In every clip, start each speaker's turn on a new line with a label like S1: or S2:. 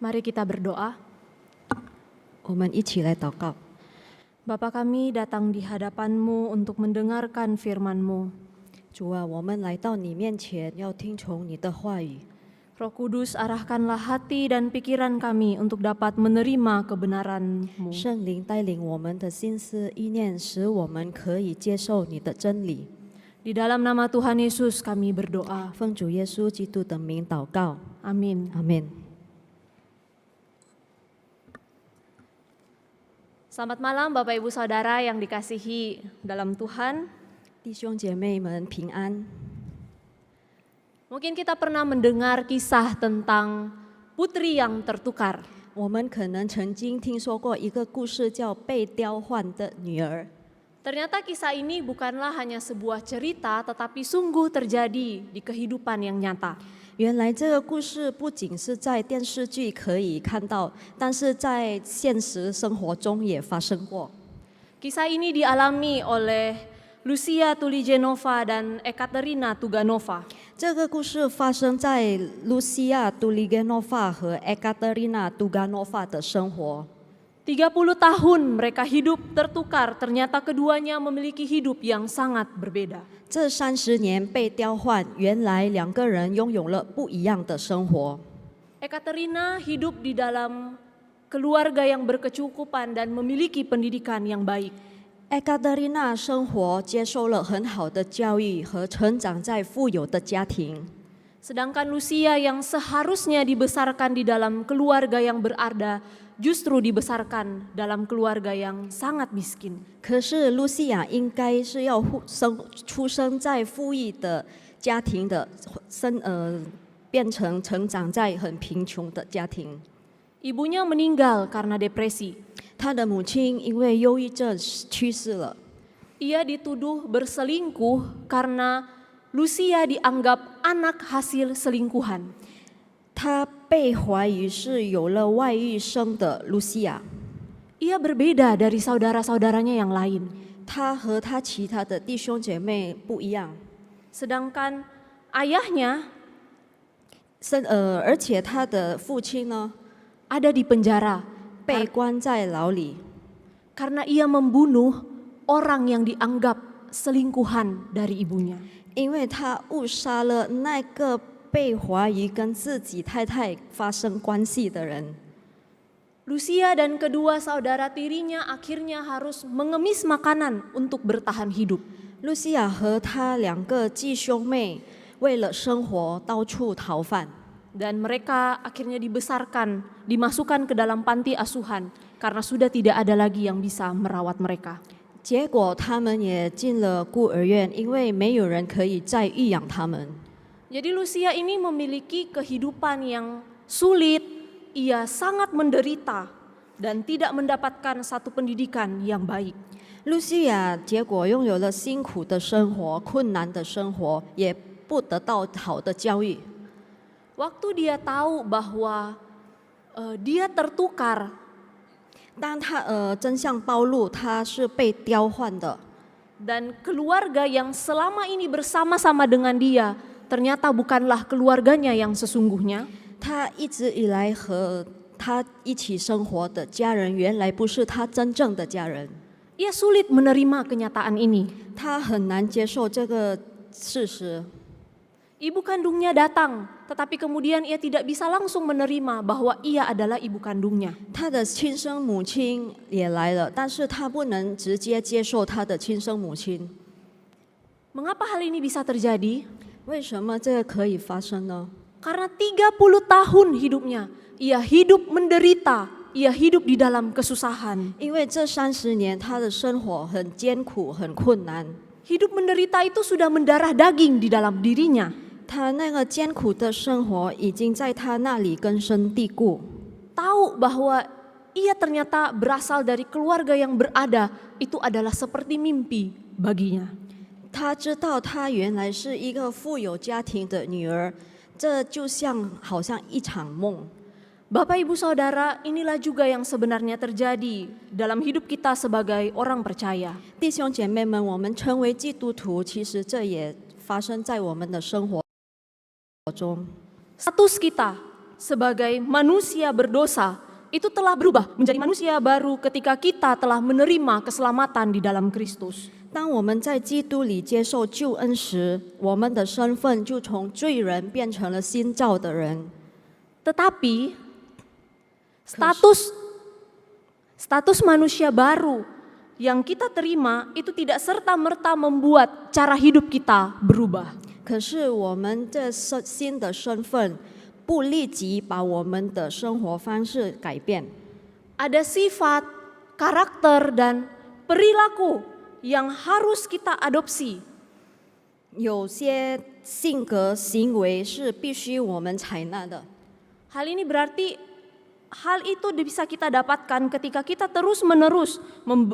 S1: Mari kita berdoa.
S2: 我们一起来祷告。
S1: Bapa kami datang di hadapan-Mu untuk mendengarkan firman-Mu.
S2: 主啊，我们来到你面前，要听从你的话语。
S1: Roh Kudus, arahkanlah hati dan pikiran kami untuk dapat menerima kebenaran-Mu.
S2: 圣灵带领我们的心思意念，使我们可以接受你的真理。
S1: Di dalam nama Tuhan Yesus kami berdoa.
S2: 奉主耶稣基督的名祷告，
S1: Amin.
S2: 阿门。
S1: Selamat malam Bapak Ibu Saudara yang dikasihi dalam Tuhan.
S2: 弟兄姐妹们平安。
S1: Mungkin kita pernah mendengar kisah tentang putri yang tertukar.
S2: 我们可能曾经听说过一个故事，叫被调换的女儿。
S1: Ternyata kisah ini bukanlah hanya sebuah cerita, tetapi sungguh terjadi di kehidupan yang nyata.
S2: 原来这个故事不仅是在电视剧可以看到，但是在现实生活中也发生过。
S1: Kisah ini dialami oleh Lucia Tuligenova dan Ekaterina Tuganova.
S2: 这个故事发生在露西亚·杜利根诺法和埃卡德丽娜·杜甘诺法的生活。
S1: 30 tahun mereka hidup tertukar, ternyata keduanya memiliki hidup yang sangat berbeda.
S2: 这30年被调换，原来两个人拥有了不一样的生活。
S1: Ekaterina hidup di dalam keluarga yang berkecukupan dan memiliki pendidikan yang baik.
S2: 埃卡德丽娜生活接受了很好的教育和成长在富有的家庭，
S1: Sedangkan Lucia yang seharusnya dibesarkan di dalam keluarga yang berada, justru dibesarkan dalam keluarga yang sangat miskin.
S2: 可是露西亚应该是要出生在富裕的家庭的，变成成长在很贫穷的家庭。
S1: Ibunya meninggal karena depresi.
S2: 她的母亲因为忧郁症去世了。
S1: Ia dituduh berselingkuh karena Lucia dianggap anak hasil selingkuhan.
S2: 她被怀疑是有了外遇生的露西亚，
S1: Ia berbeda dari saudara-saudaranya yang lain.
S2: 她和她其他的弟兄姐妹不一样，
S1: Sedangkan ayahnya
S2: 而且她的父亲呢
S1: ada di penjara
S2: 被关在牢里，
S1: karena ia membunuh orang yang dianggap selingkuhan dari ibunya.
S2: 因为他误杀了那个被怀疑跟自己太太发生关系的人。
S1: Lucia dan kedua saudara tirinya akhirnya harus mengemis makanan untuk bertahan hidup.
S2: 露西亚和她两个继兄妹为了生活到处逃犯，
S1: Dan mereka akhirnya dimasukkan ke dalam panti asuhan karena sudah tidak ada lagi yang bisa merawat mereka.
S2: 结果他们也进了孤儿院，因为没有人可以再育养他们。
S1: Jadi Lucia ini memiliki kehidupan yang sulit, ia sangat menderita dan tidak mendapatkan satu pendidikan yang baik.
S2: 露西亚结果拥有了辛苦的生活、困难的生活，也不得到好的教育。
S1: Waktu dia tahu bahwa dia tertukar,
S2: 当他真相暴露，他是被调换的，
S1: dan keluarga yang selama ini bersama-sama dengan dia ternyata bukanlah keluarganya yang sesungguhnya.
S2: 他一直以来和他一起生活的家人，原来不是他真正的家人。
S1: Ia sulit menerima kenyataan ini.
S2: 他很难接受这个事实。
S1: Ibu kandungnya datang, tetapi kemudian ia tidak bisa langsung menerima bahwa ia adalah ibu kandungnya.
S2: 他的亲生母亲也来了，但是他不能直接接受他的亲生母亲。
S1: Mengapa hal ini bisa terjadi?
S2: 为什么这个可以发生呢？
S1: Karena 30 tahun hidupnya, ia hidup menderita, ia hidup di dalam kesusahan.
S2: 因为这30年他的生活很艰苦、很困难，
S1: Hidup menderita itu sudah mendarah daging di dalam dirinya.
S2: 他那个艰苦的生活已经在他那里根深蒂固。
S1: Tahu bahwa ia ternyata berasal dari keluarga yang berada, itu adalah seperti mimpi baginya.
S2: 他知道他原来是一个富有家庭的女儿，这就好像一场梦。
S1: Bapak Ibu Saudara, inilah juga yang sebenarnya terjadi dalam hidup kita sebagai orang percaya.
S2: 弟兄姐妹们，我们成为基督徒，其实这也发生在我们的生活中。
S1: Status kita sebagai manusia berdosa itu telah berubah menjadi manusia baru ketika kita telah menerima keselamatan di dalam Kristus.
S2: 当我们在基督里接受救恩时，我们的身份就从罪人变成了新造的人。
S1: Tetapi status manusia baru yang kita terima itu tidak serta-merta membuat cara hidup kita berubah.
S2: 可是我们这新的身份，不立即把我们的生活方式改变。
S1: Ada sifat, karakter, dan perilaku yang harus kita adopsi.
S2: 有些性格行为是必须我们采纳的。
S1: Hal ini berarti hal itu bisa kita dapatkan ketika kita terus-menerus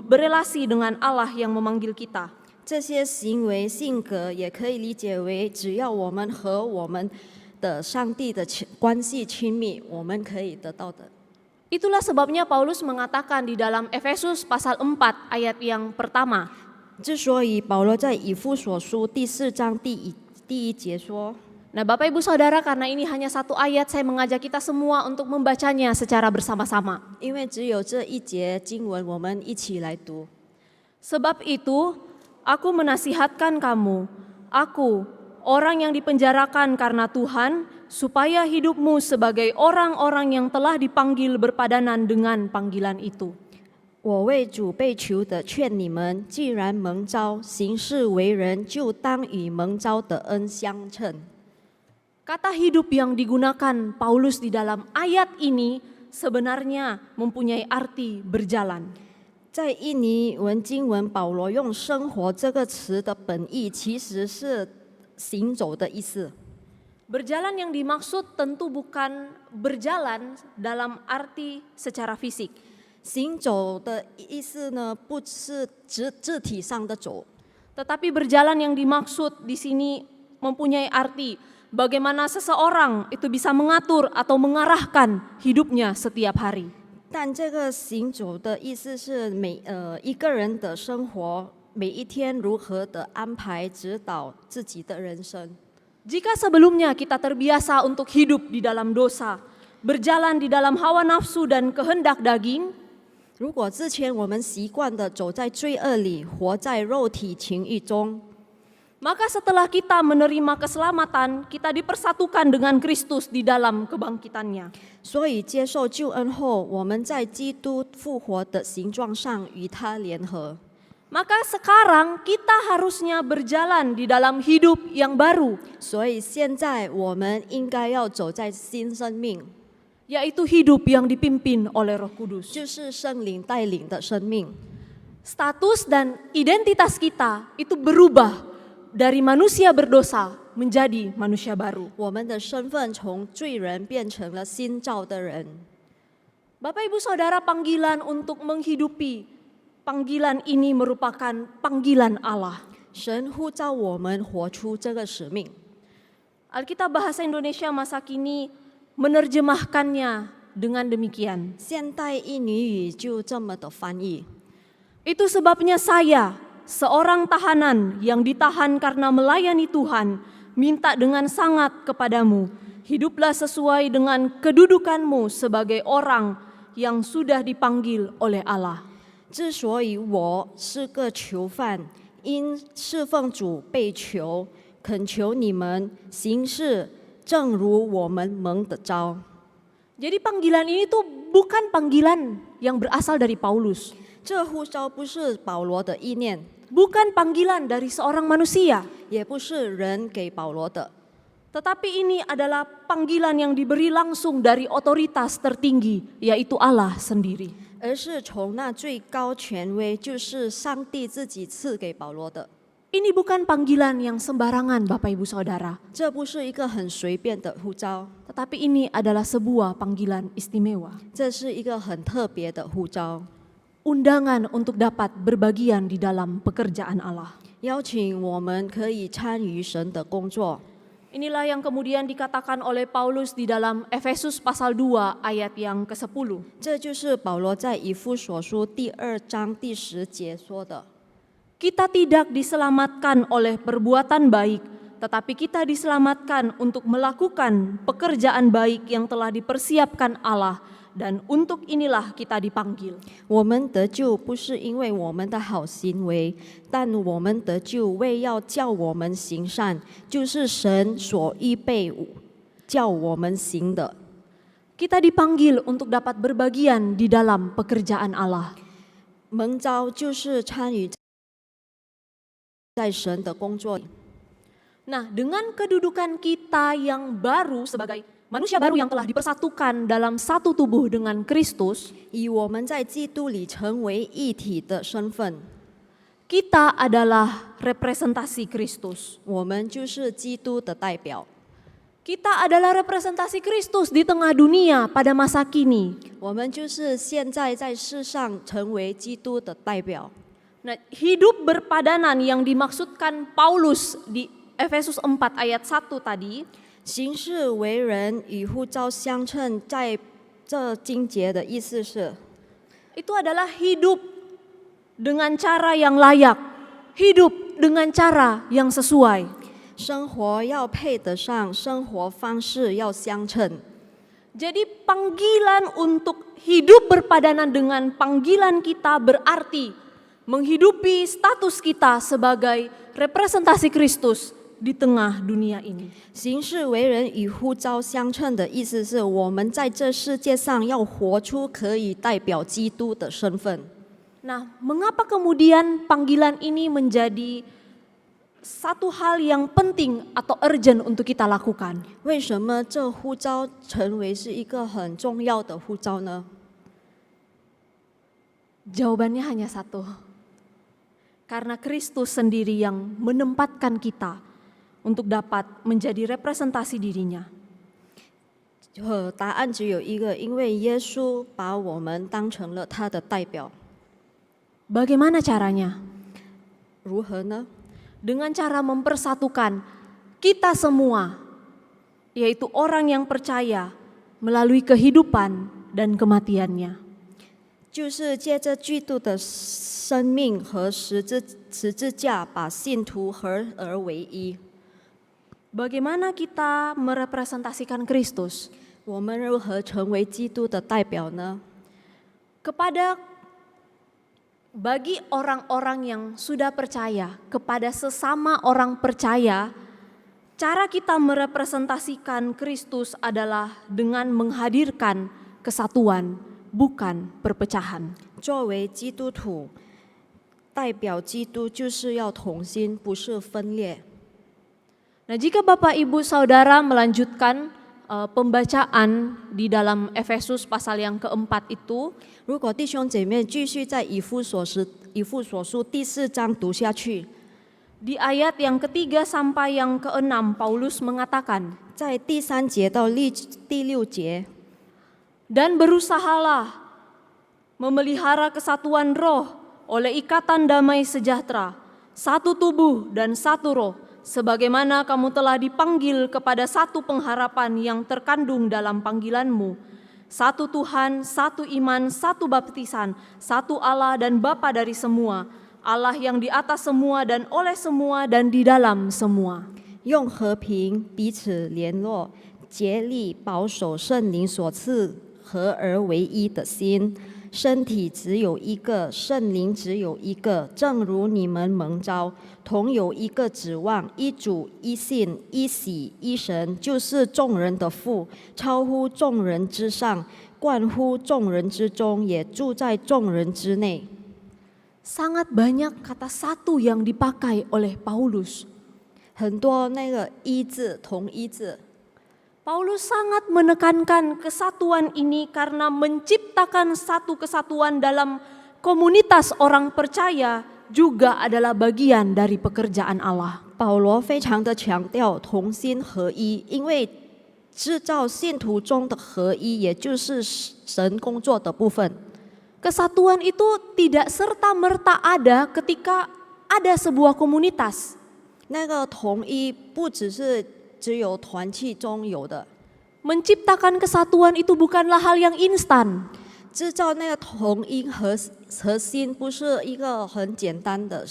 S1: berelasi dengan Allah yang memanggil kita.
S2: 这些行为性格也可以理解为，只要我们和我们的上帝的关系亲密，我们可以得到的。
S1: Itulah sebabnya Paulus mengatakan di dalam Efesus pasal 4 ayat yang pertama.
S2: 之所以保罗在以弗所书第4章第一节说，
S1: Nah Bapak Ibu Saudara, karena ini hanya satu ayat, saya mengajak kita semua untuk membacanya secara bersama-sama.
S2: 因为只有这一节经文，我们一起来读。
S1: Sebab itu, aku menasihatkan kamu, aku, orang yang dipenjarakan karena Tuhan, supaya hidupmu sebagai orang-orang yang telah dipanggil berpadanan dengan panggilan itu.
S2: 我为主被囚的劝你们，既然蒙召，行事为人，就当与蒙召的恩相称。
S1: Kata hidup yang digunakan Paulus di dalam ayat ini sebenarnya mempunyai arti berjalan.
S2: 在印尼文经文，保罗用“生活”这个词的本意其实是行走的意思。
S1: Berjalan yang dimaksud tentu bukan berjalan dalam arti secara fisik.
S2: 行走的意思呢，不是肢体上的走，
S1: Tetapi berjalan yang dimaksud di sini mempunyai arti bagaimana seseorang itu bisa mengatur atau mengarahkan hidupnya setiap hari.
S2: 但这个行走的意思是一个人的生活，每一天如何的安排指导自己的人生。
S1: Jika sebelumnya kita terbiasa untuk hidup di dalam dosa, berjalan di dalam hawa nafsu dan kehendak daging,
S2: 如果之前我们习惯的走在罪恶里，活在肉体情欲中，
S1: maka setelah kita menerima keselamatan, kita dipersatukan dengan Kristus di dalam kebangkitannya.
S2: 所以接受救恩后，我们在基督复活的形状上与他联合。
S1: Maka sekarang kita harusnya berjalan di dalam hidup yang baru,
S2: 所以现在我们应该要走在新生命，
S1: yaitu hidup yang dipimpin oleh Roh Kudus.
S2: 就是圣灵带领的生命。
S1: Status dan identitas kita itu berubah dari manusia berdosa menjadi manusia baru.
S2: 我们的身份从罪人变成了新造的人。
S1: Bapak Ibu Saudara, panggilan untuk menghidupi panggilan ini merupakan panggilan Allah.
S2: 神呼召我们活出这个使命。
S1: Alkitab Bahasa Indonesia masa kini menerjemahkannya dengan demikian.
S2: 现代印尼语就这么的翻译。
S1: Itu sebabnya saya, seorang tahanan yang ditahan karena melayani Tuhan, minta dengan sangat kepadamu, hiduplah sesuai dengan kedudukanmu sebagai orang yang sudah dipanggil oleh Allah.
S2: 之所以我是个囚犯，因侍奉主被囚，恳求你们行事正如我们蒙的召。
S1: Jadi panggilan ini tuh bukan panggilan yang berasal dari Paulus.
S2: 这呼召不是保罗的意念，
S1: Bukan panggilan dari seorang manusia.
S2: 也不是人给保罗的，
S1: Tetapi ini adalah panggilan yang diberi langsung dari otoritas tertinggi, yaitu Allah sendiri.
S2: 而是从那最高权威，就是上帝自己赐给保罗的。
S1: Ini bukan panggilan yang sembarangan Bapak Ibu Saudara.
S2: 这不是一个很随便的呼召，
S1: Tetapi ini adalah sebuah panggilan istimewa.
S2: 这是一个很特别的呼召，
S1: Undangan untuk dapat berbagian di dalam pekerjaan Allah.
S2: 邀请我们可以参与神的工作。
S1: Inilah yang kemudian dikatakan oleh Paulus di dalam Efesus pasal 2 ayat yang ke-10.
S2: 这就是保罗在以弗所书第2章第10节说的。
S1: Kita tidak diselamatkan oleh perbuatan baik, tetapi kita diselamatkan untuk melakukan pekerjaan baik yang telah dipersiapkan Allah, dan untuk inilah kita dipanggil.
S2: 我们得救不是因为我们的好行为，但我们得救为要叫我们行善，就是神所预备叫我们行的。
S1: Kita dipanggil untuk dapat berbagian di dalam pekerjaan Allah.
S2: 蒙召就是参与在神的工作。
S1: Nah, dengan kedudukan kita yang baru sebagai manusia baru yang telah dipersatukan dalam satu tubuh dengan Kristus,
S2: 以我们在基督里成为一体的身份，
S1: kita adalah representasi Kristus.
S2: 我们就是基督的代表。
S1: Kita adalah representasi Kristus di tengah dunia pada masa kini.
S2: 我们就是现在在世上成为基督的代表。
S1: Nah, hidup berpadanan yang dimaksudkan Paulus di Efesus 4 ayat 1 tadi,
S2: 行事为人与呼召相称，在这经节的意思是，
S1: itu adalah hidup dengan cara yang layak, hidup dengan cara yang sesuai.
S2: 生活要配得上，生活方式要相称。
S1: Jadi panggilan untuk hidup berpadanan dengan panggilan kita berarti menghidupi status kita sebagai representasi Kristus di tengah dunia ini.
S2: 行事为人与呼召相称的意思是，我们在这世界上要活出可以代表基督的身份。
S1: Nah, mengapa kemudian panggilan ini menjadi satu hal yang penting atau urgent untuk kita lakukan?
S2: 为什么这呼召成为是一个很重要的呼召呢？
S1: Jawabannya hanya satu. Karena Kristus sendiri yang menempatkan kita untuk dapat menjadi representasi dirinya.
S2: 答案只有一个，因为耶稣把我们当成了他的代表。
S1: Bagaimana caranya?
S2: 如何呢？
S1: Dengan cara mempersatukan kita semua, yaitu orang yang percaya melalui kehidupan dan kematiannya.
S2: 就是借着基督的生命和十字架，把信徒合而为一。
S1: Bagaimana kita merepresentasikan Kristus?
S2: 我们如何成为基督的代表呢？
S1: Bagi orang-orang yang sudah percaya, kepada sesama orang percaya, cara kita merepresentasikan Kristus adalah dengan menghadirkan kesatuan, bukan perpecahan.
S2: 作为基督徒，代表基督就是要同心，不是分裂。
S1: Nah, jika Bapak Ibu Saudara melanjutkan pembacaan di dalam Efesus pasal yang keempat itu,
S2: 如果弟兄姐妹继续在以弗所书第4章读下去，
S1: di ayat yang ketiga sampai yang keenam Paulus mengatakan,
S2: 在第3节到第6节，
S1: dan berusahalah memelihara kesatuan roh oleh ikatan damai sejahtera, satu tubuh dan satu roh, sebagaimana kamu telah dipanggil kepada satu pengharapan yang terkandung dalam panggilanmu. Satu Tuhan, satu iman, satu baptisan, satu Allah dan Bapa dari semua, Allah yang di atas semua dan oleh semua dan di dalam semua.
S2: 用和平彼此联络，竭力保守圣灵所赐合而为一的心。身体只有一个，圣灵只有一个，正如你们蒙召，同有一个指望，一主、一信、一喜、一神，就是众人的父，超乎众人之上，冠乎众人之中，也住在众人之内。
S1: Sangat banyak kata satu yang dipakai oleh Paulus.
S2: 很多那个一字，同一字。
S1: Paulus sangat menekankan kesatuan ini karena menciptakan satu kesatuan dalam komunitas orang percaya juga adalah bagian dari pekerjaan Allah.
S2: 保罗非常的强调同心合一，因为制造信徒中的合一，也就是神工作的部分。
S1: Kesatuan itu tidak serta-merta ada ketika ada sebuah komunitas.
S2: 那个同一不只有团契中有的，
S1: Menciptakan kesatuan itu bukanlah hal yang instan.
S2: 制造那个同一核心不是一个很简单的，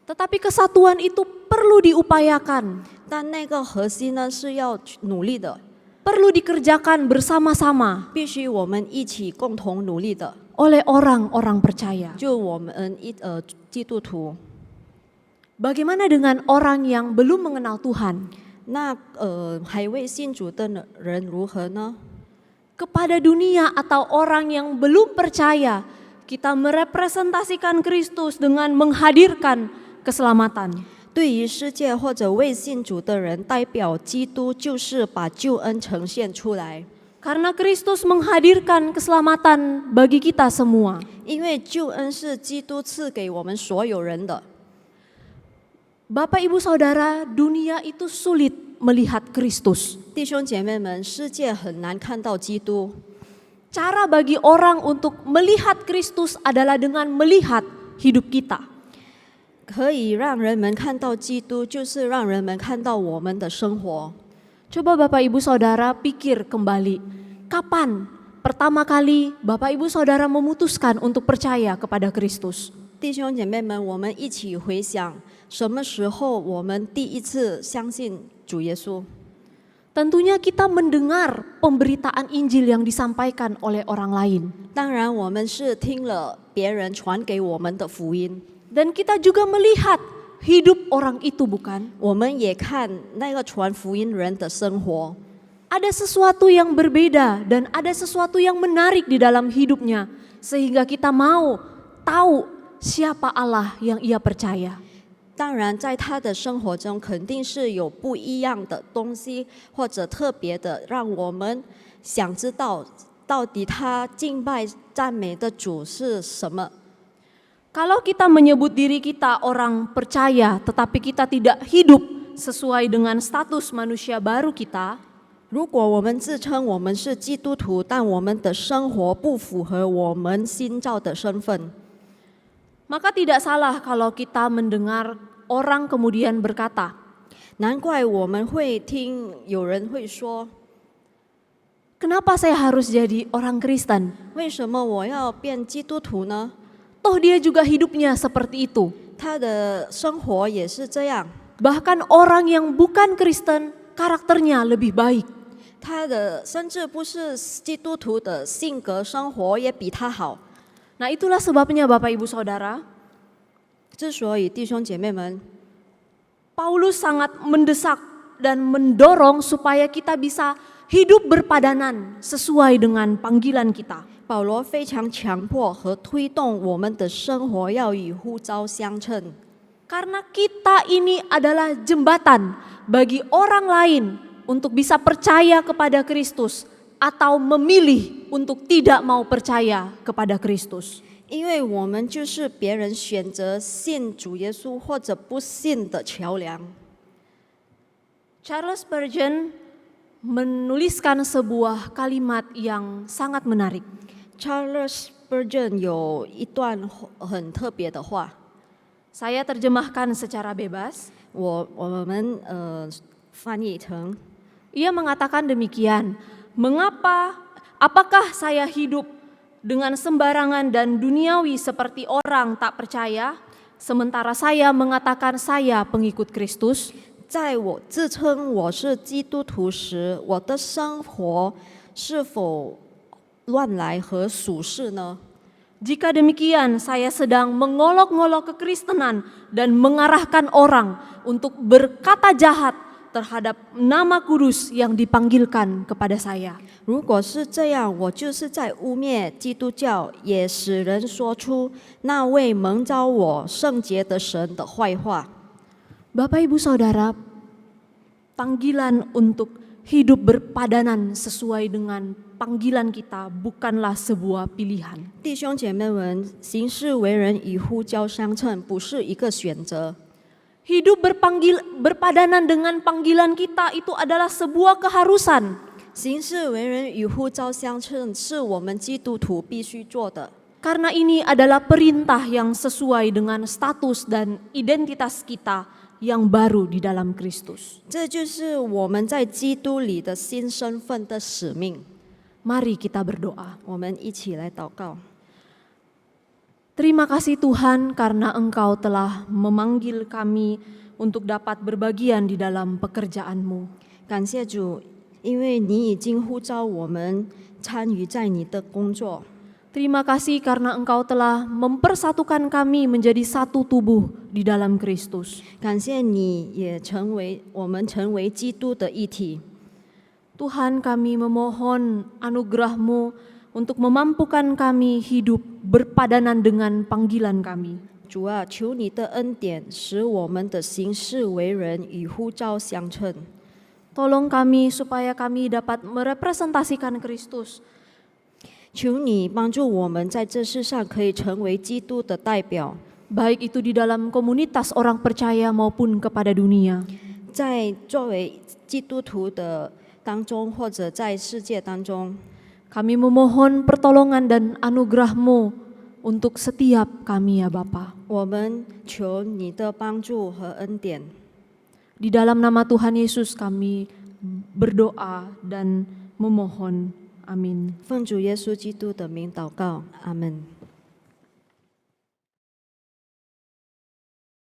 S1: Tetapi kesatuan itu perlu diupayakan,
S2: 但那个核心呢是要努力的，
S1: perlu dikerjakan bersama-sama
S2: 必须我们一起共同努力的，
S1: oleh orang-orang percaya.
S2: 就我们基督徒。
S1: Bagaimana dengan orang yang belum mengenal Tuhan?
S2: 那还未信主的人如何呢？
S1: Kepada dunia atau orang yang belum percaya, kita merepresentasikan Kristus dengan menghadirkan keselamatan.
S2: 对于世界或者未信主的人，代表基督就是把救恩呈现出来，
S1: Karena Kristus menghadirkan keselamatan bagi kita semua.
S2: 因为救恩是基督赐给我们所有人的。
S1: Bapak Ibu Saudara, dunia itu sulit melihat Kristus.
S2: 弟兄姐妹们，世界很难看到基督，
S1: Cara bagi orang untuk melihat Kristus adalah dengan melihat hidup kita.
S2: 可以让人们看到基督，就是让人们看到我们的生活。
S1: Coba Bapak Ibu Saudara pikir kembali, kapan pertama kali Bapak Ibu Saudara memutuskan untuk percaya kepada Kristus?
S2: 弟兄姐妹们，我们一起回想，什么时候我们第一次相信主耶稣？
S1: Tentunya kita mendengar pemberitaan Injil yang disampaikan oleh orang lain.
S2: 当然，我们是听了别人传给我们的福音，
S1: Dan kita juga melihat hidup orang itu, bukan?
S2: 我们也看那个传福音人的生活。
S1: Ada sesuatu yang berbeda dan ada sesuatu yang menarik di dalam hidupnya. Sehingga kita mau tahu siapa Allah yang ia percaya.
S2: 当然，在他的生活中肯定是有不一样的东西，或者特别的，让我们想知道到底他敬拜赞美的主是什么。
S1: Kalau kita menyebut diri kita orang percaya tetapi kita tidak hidup sesuai dengan status manusia baru kita,
S2: 如果我们自称我们是基督徒，但我们的生活不符合我们新造的身份，
S1: maka tidak salah kalau kita mendengar orang kemudian berkata,
S2: 难怪我们会听有人会说，
S1: kenapa saya harus jadi orang Kristen?
S2: 为什么我要变基督徒呢？
S1: Toh dia juga hidupnya seperti itu.
S2: 他的生活也是这样，
S1: Bahkan orang yang bukan Kristen karakternya lebih baik.
S2: 他的甚至不是基督徒的性格生活也比他好。
S1: Nah, itulah sebabnya Bapak Ibu Saudara,
S2: 之所以弟兄姐妹们，
S1: Paulus sangat mendesak dan mendorong supaya kita bisa hidup berpadanan sesuai dengan panggilan kita.
S2: 保罗非常强迫和推动我们的生活要与呼召相称，
S1: Karena kita ini adalah jembatan bagi orang lain untuk bisa percaya kepada Kristus atau memilih untuk tidak mau percaya kepada Kristus.
S2: 因为我们就是别人选择信主耶稣或者不信的桥梁。
S1: Charles Spurgeon menuliskan sebuah kalimat yang sangat menarik.
S2: Charles Spurgeon 有一段很特别的话，
S1: Saya terjemahkan secara bebas.
S2: 我们翻译成，
S1: Ia mengatakan demikian, apakah saya hidup dengan sembarangan dan duniawi seperti orang tak percaya, sementara saya mengatakan saya pengikut Kristus?
S2: 在我自称我是基督徒时，我的生活是否乱来和俗世呢？
S1: Jika demikian, saya sedang mengolok-ngolok kekristenan dan mengarahkan orang untuk berkata jahat terhadap nama kudus yang dipanggilkan kepada saya.
S2: 如果是这样，我就是在污蔑基督教，也使人说出那位蒙召我圣洁的神的坏话。
S1: Bapak Ibu Saudara, panggilan untuk hidup berpadanan sesuai dengan panggilan kita bukanlah sebuah pilihan.
S2: 弟兄姐妹们，行事为人与呼召相称，不是一个选择。
S1: Hidup berpadanan dengan panggilan kita itu adalah sebuah keharusan.
S2: 行事为人与呼召相称，是我们基督徒必须做的。
S1: Karena ini adalah perintah yang sesuai dengan status dan identitas kita yang baru di dalam Kristus.
S2: 这就是我们在基督里的新身份的使命。
S1: Mari kita berdoa.
S2: 我们一起来祷告。
S1: Terima kasih Tuhan karena Engkau telah memanggil kami untuk dapat berbagian di dalam pekerjaan-Mu.
S2: 感谢主，因为你已经呼召我们参与在你的工作。
S1: Terima kasih karena Engkau telah mempersatukan kami menjadi satu tubuh di dalam Kristus.
S2: 感谢你也我们成为基督的一体。
S1: Tuhan, kami memohon anugerah-Mu untuk memampukan kami hidup berpadanan dengan panggilan kami.
S2: 主啊，求你的恩典，使我们的行事为人与呼召相称。
S1: Tolong kami supaya kami dapat merepresentasikan Kristus,
S2: 求你帮助我们在这世上可以成为基督的代表，
S1: baik itu di dalam komunitas orang percaya maupun kepada dunia.
S2: 在作为基督徒的当中，或者在世界当中。
S1: Kami memohon pertolongan dan anugerah-Mu untuk setiap kami ya Bapa.
S2: 我们求你的帮助和恩典。
S1: Di dalam nama Tuhan Yesus kami berdoa dan memohon. Amin.
S2: 奉主耶稣基督的名祷告，阿门。